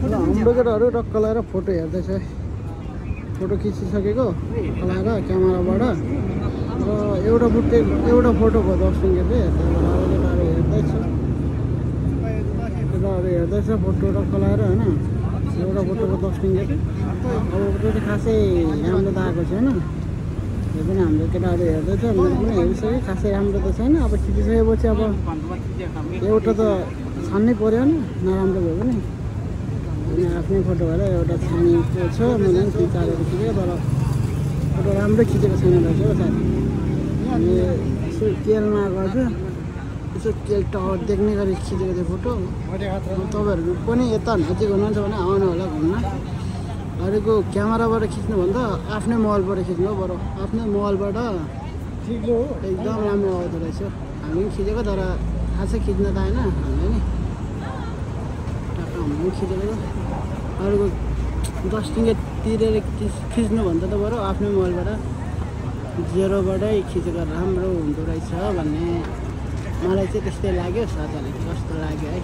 हाम्रो केटाहरू टक्क लगाएर फोटो हेर्दैछ फोटो खिचिसकेको लगाएर क्यामेराबाट र एउटा फोटो भयो 10 रुपियाँ केटाहरू हेर्दैछ फोटो टक्क लगाएर होइन एउटा फोटोको 10 रुपियाँ अब फोटो चाहिँ खासै राम्रो त आएको छैन यो पनि हाम्रो केटाहरू हेर्दैछ मैले पनि हेरिसकेँ खासै राम्रो त छैन अब खिचिसकेपछि अब एउटा त छान्नै पऱ्यो नि नराम्रो भयो भने आफ्नै फोटो भएर एउटा छानेको छ मैले पनि खिचारेको खिचेको तर फोटो राम्रो खिचेको छैन रहेछ हो साथी अनि यसो केलमा गएको यसो केल टावर देख्ने गरी खिचेको थियो फोटो तपाईँहरू पनि यता नजिक हुनुहुन्छ भने आउनु होला घुम्न अरूको क्यामेराबाट खिच्नुभन्दा आफ्नै मोबाइलबाट खिच्नु हो बरु आफ्नै मोबाइलबाट एकदम राम्रो आउँदो रहेछ हामी पनि खिचेको तर खासै खिच्न त आएन हामीले नि हामीले खिचेको अरूको 10 रुपियाँ तिरेर खिच्नुभन्दा त बरु आफ्नै मोबाइलबाट जेरोबाटै खिचेको राम्रो हुँदो रहेछ भन्ने मलाई चाहिँ त्यस्तै लाग्यो साथीहरूलाई कस्तो लाग्यो है